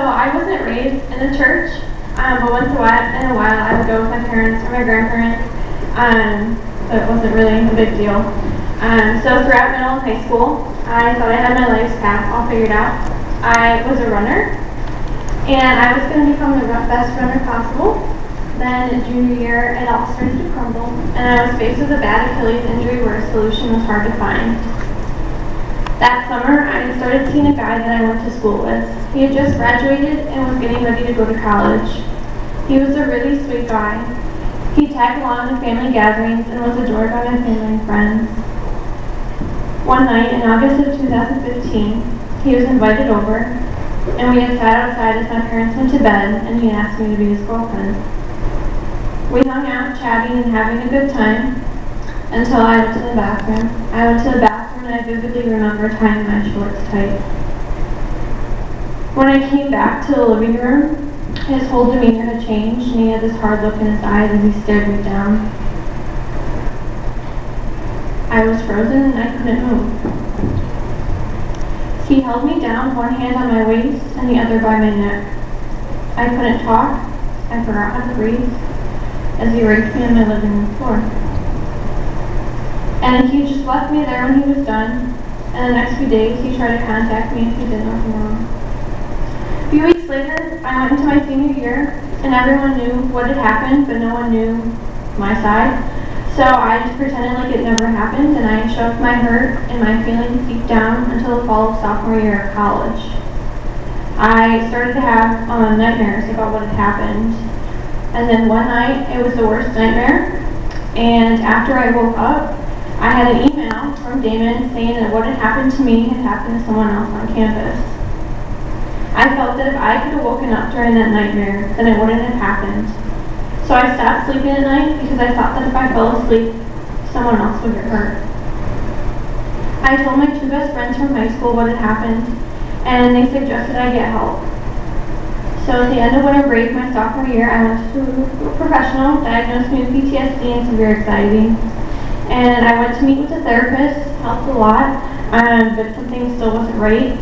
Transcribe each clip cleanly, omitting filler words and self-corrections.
I wasn't raised in a church, but once in a while I would go with my parents or my grandparents, so it wasn't really a big deal. So throughout middle and high school, I thought I had my life's path all figured out. I was a runner, and I was going to become the best runner possible. Then junior year, it all started to crumble, and I was faced with a bad Achilles injury where a solution was hard to find. That summer, I started seeing a guy that I went to school with. He had just graduated and was getting ready to go to college. He was a really sweet guy. He tagged along to family gatherings and was adored by my family and friends. One night in August of 2015, he was invited over, and we had sat outside as my parents went to bed, and he asked me to be his girlfriend. We hung out, chatting and having a good time, until I went to the bathroom. I went to the bathroom and I vividly remember tying my shorts tight. When I came back to the living room, his whole demeanor had changed, and he had this hard look in his eyes as he stared me down. I was frozen and I couldn't move. He held me down, one hand on my waist and the other by my neck. I couldn't talk. I forgot how to breathe as he raped me on my living room floor. And he just left me there when he was done, and the next few days he tried to contact me if he did nothing wrong. A few weeks later, I went into my senior year, and everyone knew what had happened, but no one knew my side. So I just pretended like it never happened, and I shoved my hurt and my feelings deep down until the fall of sophomore year of college. I started to have nightmares about what had happened. And then one night, it was the worst nightmare, and after I woke up, I had an email from Damon saying that what had happened to me had happened to someone else on campus. I felt that if I could have woken up during that nightmare, then it wouldn't have happened. So I stopped sleeping at night because I thought that if I fell asleep, someone else would get hurt. I told my two best friends from high school what had happened, and they suggested I get help. So at the end of winter break my sophomore year, I went to a professional, diagnosed me with PTSD and severe anxiety. And I went to meet with a therapist, helped a lot, but something still wasn't right.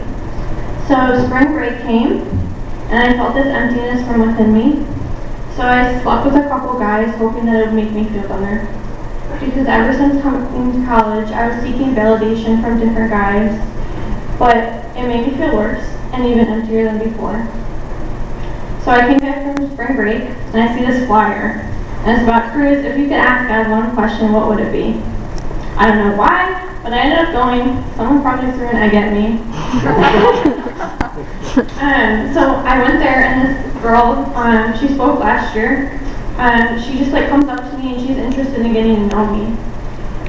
So spring break came, and I felt this emptiness from within me. So I slept with a couple guys, hoping that it would make me feel better. Because ever since coming to college, I was seeking validation from different guys, but it made me feel worse and even emptier than before. So I came back from spring break, and I see this flyer. And it's about Cruz. If you could ask God one question, what would it be? I don't know why, but I ended up going. Someone probably threw an egg at me. So I went there, and this girl, she spoke last year. She just comes up to me, and she's interested in getting to know me.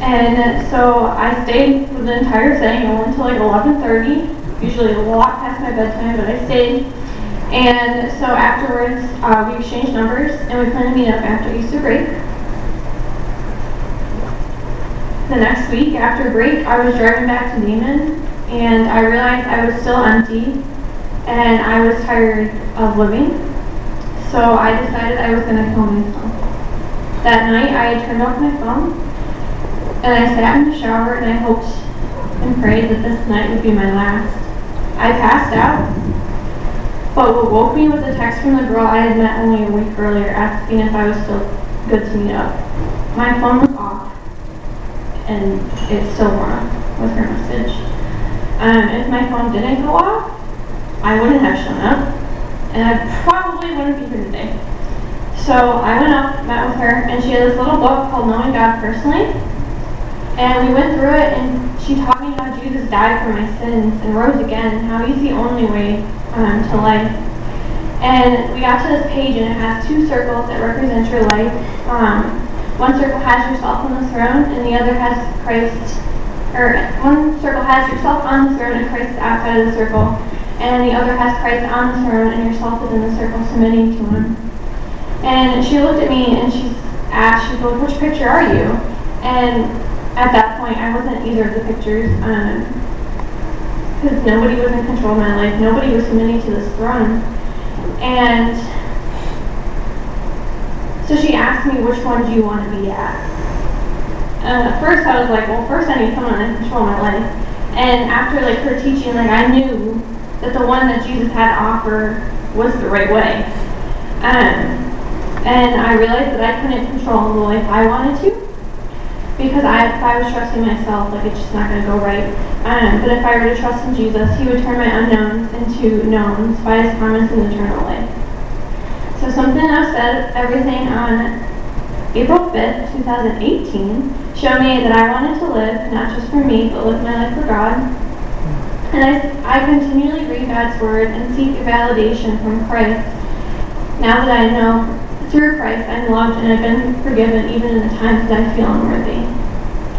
And so I stayed for the entire thing. I went until 11:30, usually a lot past my bedtime, but I stayed. And so afterwards, we exchanged numbers, and we planned to meet up after Easter break. The next week, after break, I was driving back to Damon, and I realized I was still empty, and I was tired of living. So I decided I was going to kill myself. That night, I turned off my phone, and I sat in the shower, and I hoped and prayed that this night would be my last. I passed out. But what woke me was a text from the girl I had met only a week earlier asking if I was still good to meet up. My phone was off, and it still went off with her message. If my phone didn't go off, I wouldn't have shown up, and I probably wouldn't be here today. So I went up, met with her, and she had this little book called Knowing God Personally, and we went through it, and she taught me how Jesus died for my sins and rose again, and how he's the only way to life. And we got to this page, and it has two circles that represent your life. One circle has yourself on the throne, and the other has Christ, or one circle has yourself on the throne and Christ is outside of the circle, and the other has Christ on the throne and yourself is in the circle submitting to him. And she looked at me and she asked, she goes, "Which picture are you?" And at that point, I wasn't either of the pictures, because nobody was in control of my life. Nobody was submitting to this throne. And so she asked me, "Which one do you want to be at?" At first I was like, well, first I need someone in control of my life. And after her teaching, I knew that the one that Jesus had to offer was the right way. And I realized that I couldn't control the life I wanted to, because if I was trusting myself, like, it's just not going to go right. But if I were to trust in Jesus, he would turn my unknowns into knowns by his promise in eternal life. So something I've said, everything on April 5th, 2018, showed me that I wanted to live, not just for me, but live my life for God. And I continually read God's Word and seek validation from Christ. Now that I know through Christ I'm loved and I've been forgiven even in the times that I feel unworthy.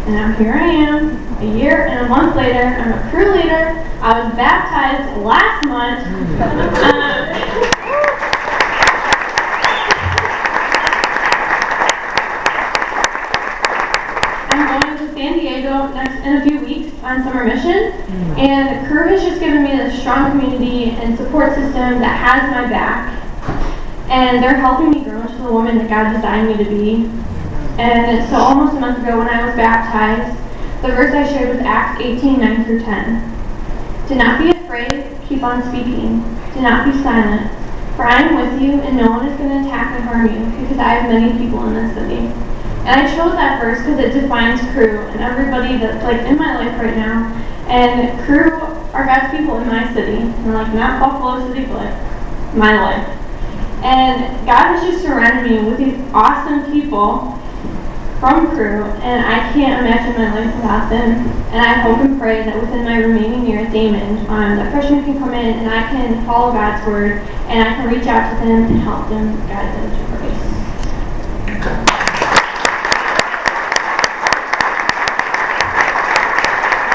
And now here I am, a year and a month later. I'm a Cru leader. I was baptized last month. I'm going to San Diego in a few weeks on summer mission. And Cru has just given me this strong community and support system that has my back. And they're helping me grow into the woman that God designed me to be. And so almost a month ago when I was baptized, the verse I shared was Acts 18:9 through 10. Do not be afraid, keep on speaking. Do not be silent, for I am with you, and no one is going to attack and harm you, because I have many people in this city. And I chose that verse because it defines Cru and everybody that's like in my life right now. And Cru are God's people in my city. And like not Buffalo City, but my life. And God has just surrounded me with these awesome people from Cru, and I can't imagine my life without them. And I hope and pray that within my remaining year at Damon, that freshmen can come in and I can follow God's Word, and I can reach out to them and help them guide them.